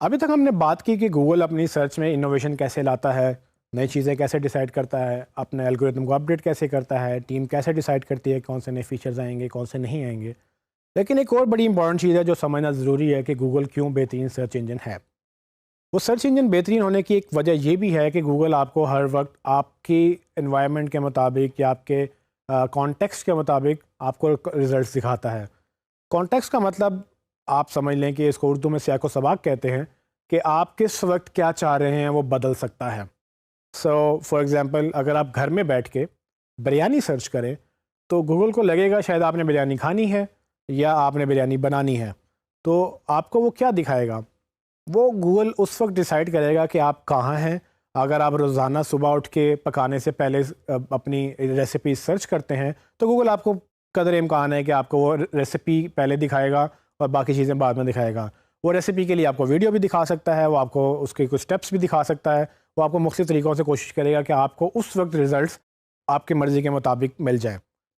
अभी तक हमने बात की कि गूगल अपनी सर्च में इनोवेशन कैसे लाता है, नई चीज़ें कैसे डिसाइड करता है, अपने एल्गोरिथम को अपडेट कैसे करता है, टीम कैसे डिसाइड करती है कौन से नए फीचर्स आएंगे, कौन से नहीं आएंगे। लेकिन एक और बड़ी इंपॉर्टेंट चीज़ है जो समझना ज़रूरी है कि गूगल क्यों बेहतरीन सर्च इंजन है। वो सर्च इंजन बेहतरीन होने की एक वजह ये भी है कि गूगल आपको हर वक्त आपकी इन्वायरमेंट के मुताबिक या आपके कॉन्टेक्स्ट के मुताबिक आपको रिजल्ट्स दिखाता है। कॉन्टेक्स्ट का मतलब आप समझ लें कि इसको उर्दू में सियाको सबाक कहते हैं कि आप किस वक्त क्या चाह रहे हैं वो बदल सकता है। सो फॉर एग्ज़ाम्पल अगर आप घर में बैठ के बिरयानी सर्च करें तो गूगल को लगेगा शायद आपने बिरयानी खानी है या आपने बिरयानी बनानी है। तो आपको वो क्या दिखाएगा? वो गूगल उस वक्त डिसाइड करेगा कि आप कहाँ हैं। अगर आप रोज़ाना सुबह उठ के पकाने से पहले अपनी रेसिपी सर्च करते हैं तो गूगल आपको कदर इम्कान है कि आपको वो रेसिपी पहले दिखाएगा और बाकी चीज़ें बाद में दिखाएगा। वो रेसिपी के लिए आपको वीडियो भी दिखा सकता है, वो आपको उसके कुछ स्टेप्स भी दिखा सकता है, वो आपको मुख्तलिफ तरीक़ों से कोशिश करेगा कि आपको उस वक्त रिज़ल्ट्स आपकी मर्ज़ी के मुताबिक मिल जाए।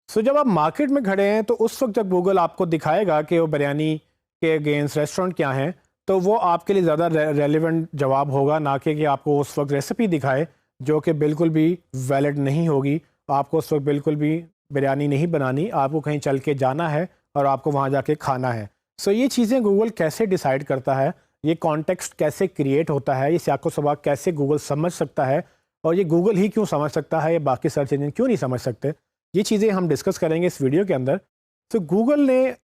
सो जब आप मार्केट में खड़े हैं तो उस वक्त जब गूगल आपको दिखाएगा कि वो बिरयानी के अगेंस्ट रेस्टोरेंट क्या हैं, तो वो आपके लिए ज़्यादा रेलिवेंट जवाब होगा, ना कि आपको उस वक्त रेसिपी दिखाए जो कि बिल्कुल भी वैलिड नहीं होगी। आपको उस वक्त बिल्कुल भी बिरयानी नहीं बनानी, आपको कहीं चल के जाना है और आपको वहाँ जाके खाना है। सो ये चीज़ें गूगल कैसे डिसाइड करता है, ये कॉन्टेक्स्ट कैसे क्रिएट होता है, ये सियाको सबाक कैसे गूगल समझ सकता है और ये गूगल ही क्यों समझ सकता है, ये बाकी सर्च इंजन क्यों नहीं समझ सकते, ये चीज़ें हम डिस्कस करेंगे इस वीडियो के अंदर। तो गूगल ने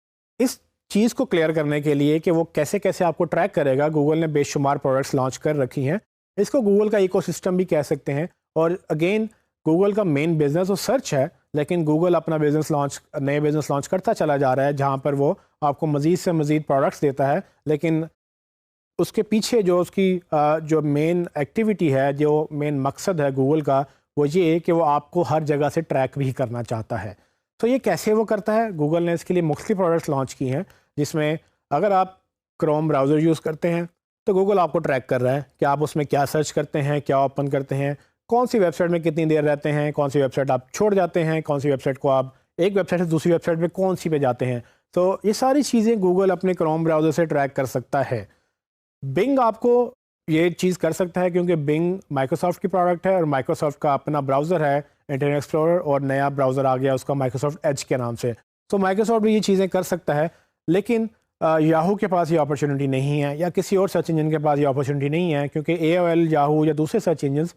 इस चीज़ को क्लियर करने के लिए कि वो कैसे कैसे आपको ट्रैक करेगा, गूगल ने बेशुमार प्रोडक्ट्स लॉन्च कर रखी हैं। इसको गूगल का इकोसिस्टम भी कह सकते हैं। और अगेन गूगल का मेन बिजनेस वो सर्च है, लेकिन गूगल अपना नए बिजनेस लॉन्च करता चला जा रहा है जहाँ पर वो आपको मज़ीद से मज़ीद प्रोडक्ट्स देता है। लेकिन उसके पीछे जो उसकी जो मेन एक्टिविटी है, जो मेन मकसद है गूगल का, वो ये है कि वो आपको हर जगह से ट्रैक भी करना चाहता है। तो ये कैसे वो करता है? गूगल ने इसके लिए मुख्तलिफ प्रोडक्ट्स लॉन्च की हैं, जिसमें अगर आप क्रोम ब्राउज़र यूज़ करते हैं तो गूगल आपको ट्रैक कर रहा है कि आप उसमें क्या सर्च करते हैं, क्या ओपन करते हैं, कौन सी वेबसाइट में कितनी देर रहते हैं, कौन सी वेबसाइट आप छोड़ जाते हैं, कौन सी वेबसाइट को आप एक वेबसाइट से दूसरी वेबसाइट पे कौन सी पे जाते हैं। तो ये सारी चीज़ें गूगल अपने क्रोम ब्राउज़र से ट्रैक कर सकता है। बिंग आपको ये चीज़ कर सकता है क्योंकि बिंग माइक्रोसॉफ्ट की प्रोडक्ट है और माइक्रोसॉफ्ट का अपना ब्राउज़र है इंटरनेट एक्सप्लोरर, और नया ब्राउज़र आ गया उसका माइक्रोसॉफ्ट एज के नाम से। तो माइक्रोसॉफ्ट भी ये चीज़ें कर सकता है, लेकिन याहू के पास ये अपॉर्चुनिटी नहीं है या किसी और सर्च इंजन के पास ये अपॉर्चुनिटी नहीं है, क्योंकि AOL, याहू या दूसरे सर्च इंजन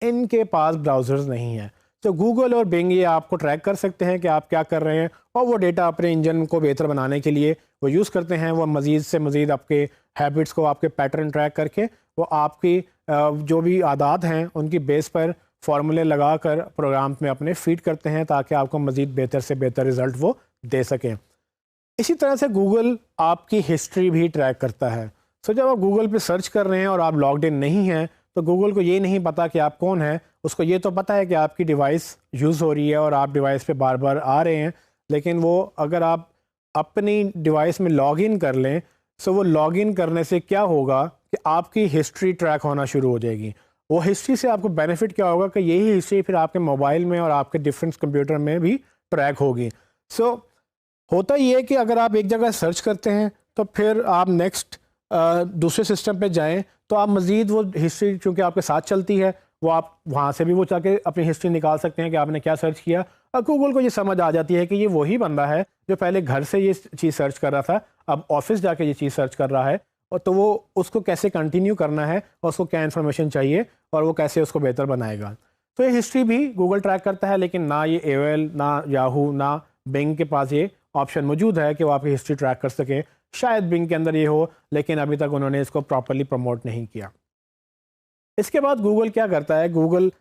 इनके पास ब्राउज़र्स नहीं हैं। तो गूगल और बिंग ये आपको ट्रैक कर सकते हैं कि आप क्या कर रहे हैं, और वो डेटा अपने इंजन को बेहतर बनाने के लिए वो यूज़ करते हैं। वो मज़ीद से मज़ीद आपके हैबिट्स को, आपके पैटर्न ट्रैक करके वो आपकी जो भी आदात हैं उनकी बेस पर फार्मूले लगा कर प्रोग्राम में अपने फीड करते हैं, ताकि आपको मज़ीद बेहतर से बेहतर रिज़ल्ट वो दे सकें। इसी तरह से गूगल आपकी हिस्ट्री भी ट्रैक करता है। सो जब आप गूगल पे सर्च कर रहे हैं और आप लॉग्ड इन नहीं हैं, तो गूगल को ये नहीं पता कि आप कौन हैं। उसको ये तो पता है कि आपकी डिवाइस यूज़ हो रही है और आप डिवाइस पे बार बार आ रहे हैं, लेकिन वो अगर आप अपनी डिवाइस में लॉग इन कर लें, सो वो लॉग इन करने से क्या होगा कि आपकी हिस्ट्री ट्रैक होना शुरू हो जाएगी। वो हिस्ट्री से आपको बेनिफिट क्या होगा कि यही हिस्ट्री फिर आपके मोबाइल में और आपके डिफरेंट कंप्यूटर में भी ट्रैक होगी। सो होता ये है कि अगर आप एक जगह सर्च करते हैं तो फिर आप नेक्स्ट दूसरे सिस्टम पे जाएं तो आप मज़ीद वो हिस्ट्री चूँकि आपके साथ चलती है, वो आप वहाँ से भी वो जाके अपनी हिस्ट्री निकाल सकते हैं कि आपने क्या सर्च किया। और गूगल को ये समझ आ जाती है कि ये वही बंदा है जो पहले घर से ये चीज़ सर्च कर रहा था, अब ऑफिस जाके ये चीज़ सर्च कर रहा है, और तो वो उसको कैसे कंटिन्यू करना है और उसको क्या इन्फॉर्मेशन चाहिए और वो कैसे उसको बेहतर बनाएगा। तो ये हिस्ट्री भी गूगल ट्रैक करता है, लेकिन ना ये AOL, ना याहू, ना बिंग के पास ये ऑप्शन मौजूद है कि वो आपकी हिस्ट्री ट्रैक कर सके। शायद बिंग के अंदर ये हो, लेकिन अभी तक उन्होंने इसको प्रॉपर्ली प्रमोट नहीं किया। इसके बाद गूगल क्या करता है, गूगल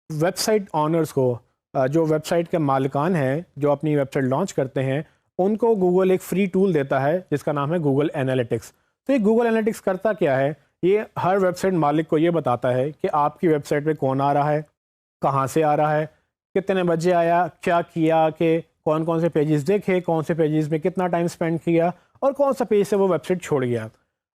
वेबसाइट ऑनर्स को, जो वेबसाइट के मालिकान हैं जो अपनी वेबसाइट लॉन्च करते हैं, उनको गूगल एक फ्री टूल देता है जिसका नाम है गूगल एनालिटिक्स। तो ये गूगल एनालिटिक्स करता क्या है? ये हर वेबसाइट मालिक को ये बताता है कि आपकी वेबसाइट पे कौन आ रहा है, कहाँ से आ रहा है, कितने बजे आया, क्या किया, कि कौन कौन से पेजेस देखे, कौन से पेजेस में कितना टाइम स्पेंड किया, और कौन सा पेज से वो वेबसाइट छोड़ गया।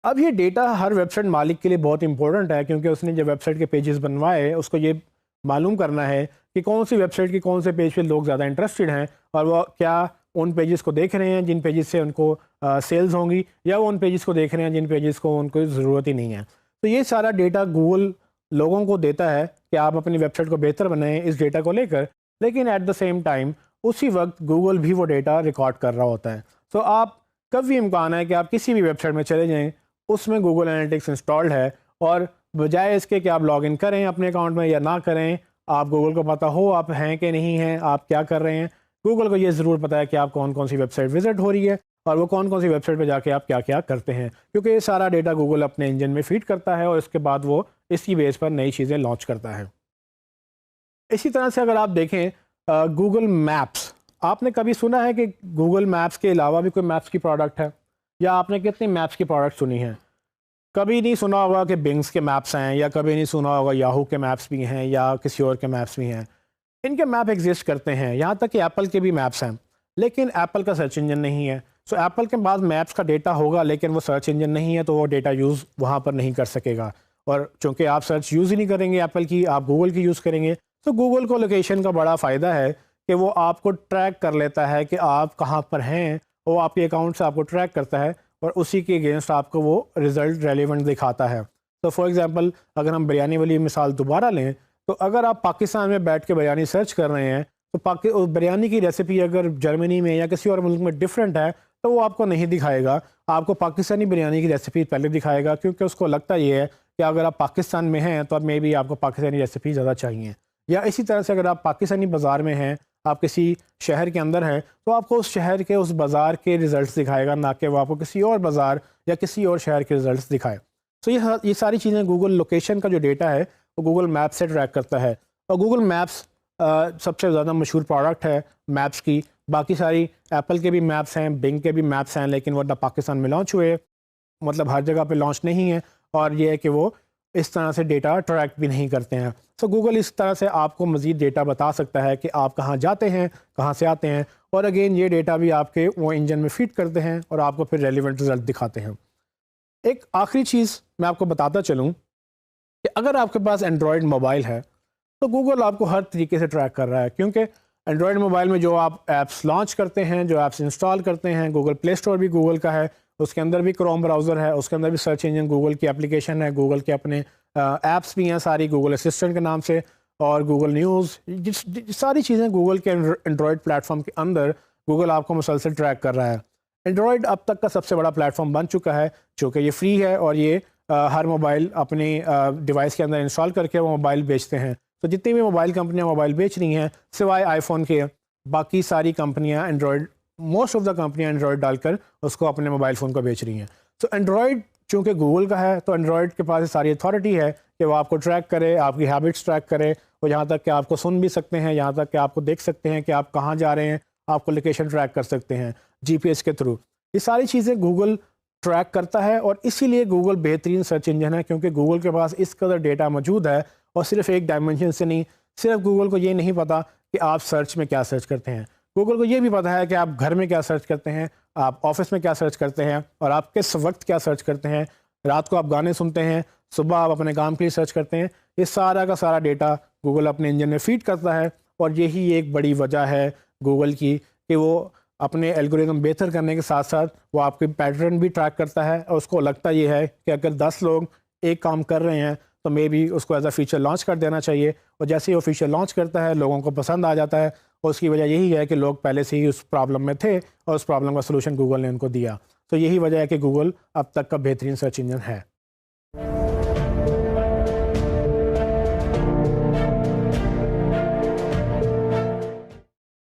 अब ये डेटा हर वेबसाइट मालिक के लिए बहुत इंपॉर्टेंट है, क्योंकि उसने जो वेबसाइट के पेजेस बनवाए उसको ये मालूम करना है कि कौन सी वेबसाइट के कौन से पेज पे लोग ज़्यादा इंटरेस्टेड हैं और वो क्या उन पेजेस को देख रहे हैं जिन पेजेस से उनको सेल्स होंगी, या वो उन पेजेस को देख रहे हैं जिन पेजेस को उनको ज़रूरत ही नहीं है। तो ये सारा डेटा गूगल लोगों को देता है कि आप अपनी वेबसाइट को बेहतर बनाएं इस डेटा को लेकर, लेकिन एट द सेम टाइम उसी वक्त गूगल भी वो डेटा रिकॉर्ड कर रहा होता है। तो आप कभी इम्कान है कि आप किसी भी वेबसाइट में चले जाएं, उसमें गूगल एनालिटिक्स इंस्टॉल्ड है, और बजाय इसके कि आप लॉगिन करें अपने अकाउंट में या ना करें, आप गूगल को पता हो आप हैं कि नहीं हैं, आप क्या कर रहे हैं, गूगल को ये ज़रूर पता है कि आप कौन कौन सी वेबसाइट विजिट हो रही है और वो कौन कौन सी वेबसाइट पे जाके आप क्या क्या करते हैं, क्योंकि ये सारा डेटा गूगल अपने इंजन में फीड करता है और इसके बाद वो इसी बेस पर नई चीज़ें लॉन्च करता है। इसी तरह से अगर आप देखें गूगल मैप्स, आपने कभी सुना है कि गूगल मैप्स के अलावा भी कोई मैप्स की प्रोडक्ट है, या आपने कितनी मैप्स की प्रोडक्ट सुनी है? कभी नहीं सुना होगा कि बिंग्स के मैप्स हैं, या कभी नहीं सुना होगा याहू के मैप्स भी हैं या किसी और के मैप्स भी हैं। इनके मैप एग्जिस्ट करते हैं, यहाँ तक कि एप्पल के भी मैप्स हैं, लेकिन एप्पल का सर्च इंजन नहीं है। सो एप्पल के पास मैप्स का डेटा होगा लेकिन वो सर्च इंजन नहीं है, तो वो डेटा यूज़ वहाँ पर नहीं कर सकेगा। और चूँकि आप सर्च यूज़ ही नहीं करेंगे एप्पल की, आप गूगल की यूज़ करेंगे, तो गूगल को लोकेशन का बड़ा फ़ायदा है कि वो आपको ट्रैक कर लेता है कि आप कहाँ पर हैं, वो आपके अकाउंट से आपको ट्रैक करता है और उसी के अगेंस्ट आपको वो रिज़ल्ट रेलिवेंट दिखाता है। तो फॉर एग्ज़ाम्पल अगर हम बिरयानी वाली मिसाल दोबारा लें, तो अगर आप पाकिस्तान में बैठ के बिरयानी सर्च कर रहे हैं, तो बिरयानी की रेसिपी अगर जर्मनी में या किसी और मुल्क में डिफरेंट है तो वो आपको नहीं दिखाएगा, आपको पाकिस्तानी बिरयानी की रेसिपी पहले दिखाएगा, क्योंकि उसको लगता ये है कि अगर आप पाकिस्तान में हैं तो अब मे बी आपको पाकिस्तानी रेसिपी ज़्यादा चाहिए। या इसी तरह से अगर आप पाकिस्तानी बाज़ार में हैं, आप किसी शहर के अंदर हैं, तो आपको उस शहर के उस बाज़ार के रिज़ल्ट्स दिखाएगा, ना कि वो आपको किसी और बाज़ार या किसी और शहर के रिज़ल्ट्स दिखाए। तो ये सारी चीज़ें गूगल लोकेशन का जो डेटा है वो गूगल मैप से ट्रैक करता है। और गूगल मैप्स सबसे ज़्यादा मशहूर प्रोडक्ट है मैप्स की। बाकी सारी एप्पल के भी मैप्स हैं, बिंग के भी मैप्स हैं, लेकिन वो ना पाकिस्तान में लॉन्च हुए, मतलब हर जगह पे लॉन्च नहीं है, और ये है कि वो इस तरह से डेटा ट्रैक भी नहीं करते हैं। सो गूगल इस तरह से आपको मज़ीद डेटा बता सकता है कि आप कहाँ जाते हैं, कहाँ से आते हैं, और अगेन ये डेटा भी आपके वो इंजन में फीड करते हैं और आपको फिर रेलिवेंट रिजल्ट दिखाते हैं। एक आखिरी चीज़ मैं आपको बताता चलूँ कि अगर आपके पास एंड्रॉयड मोबाइल है तो गूगल आपको हर तरीके से ट्रैक कर रहा है, क्योंकि एंड्रॉयड मोबाइल में जो आप ऐप्स लॉन्च करते हैं, जो ऐप्स इंस्टॉल करते हैं, गूगल प्ले स्टोर भी गूगल का है, उसके अंदर भी क्रोम ब्राउज़र है, उसके अंदर भी सर्च इंजन गूगल की एप्लीकेशन है, गूगल के अपने ऐप्स भी हैं सारी गूगल असिस्टेंट के नाम से, और गूगल न्यूज़, सारी चीज़ें गूगल के एंड्रॉयड प्लेटफॉर्म के अंदर गूगल आपको मुसलसल ट्रैक कर रहा है। एंड्रॉयड अब तक का सबसे बड़ा प्लेटफॉर्म बन चुका है, चूँकि ये फ्री है और ये हर मोबाइल अपनी डिवाइस के अंदर इंस्टॉल करके वो मोबाइल बेचते हैं। तो जितनी भी मोबाइल कंपनियां मोबाइल बेच रही हैं सिवाय आईफोन के, बाकी सारी कंपनियां एंड्रॉयड, मोस्ट ऑफ द कंपनियां एंड्रॉयड डालकर उसको अपने मोबाइल फ़ोन को बेच रही हैं। तो एंड्रॉयड चूँकि गूगल का है, तो एंड्रॉयड के पास सारी अथॉरिटी है कि वो आपको ट्रैक करे, आपकी हैबिट्स ट्रैक करे, और यहाँ तक कि आपको सुन भी सकते हैं, यहाँ तक कि आपको देख सकते हैं कि आप कहाँ जा रहे हैं, आपको लोकेशन ट्रैक कर सकते हैं GPS के थ्रू। ये सारी चीज़ें गूगल ट्रैक करता है, और इसीलिए गूगल बेहतरीन सर्च इंजन है, क्योंकि गूगल के पास इस कदर डेटा मौजूद है, और सिर्फ एक डायमेंशन से नहीं। सिर्फ गूगल को ये नहीं पता कि आप सर्च में क्या सर्च करते हैं, गूगल को ये भी पता है कि आप घर में क्या सर्च करते हैं, आप ऑफिस में क्या सर्च करते हैं, और आप किस वक्त क्या सर्च करते हैं। रात को आप गाने सुनते हैं, सुबह आप अपने काम के लिए सर्च करते हैं। ये सारा का सारा डेटा गूगल अपने इंजन में फीड करता है, और यही एक बड़ी वजह है गूगल की कि वो अपने एल्गोरिदम बेहतर करने के साथ साथ वो आपके पैटर्न भी ट्रैक करता है, और उसको लगता ये है कि अगर 10 लोग एक काम कर रहे हैं तो मे बी उसको एज अ फीचर लॉन्च कर देना चाहिए, और जैसे ही वो फीचर लॉन्च करता है लोगों को पसंद आ जाता है, और उसकी वजह यही है कि लोग पहले से ही उस प्रॉब्लम में थे और उस प्रॉब्लम का सलूशन गूगल ने उनको दिया। तो यही वजह है कि गूगल अब तक का बेहतरीन सर्च इंजन है।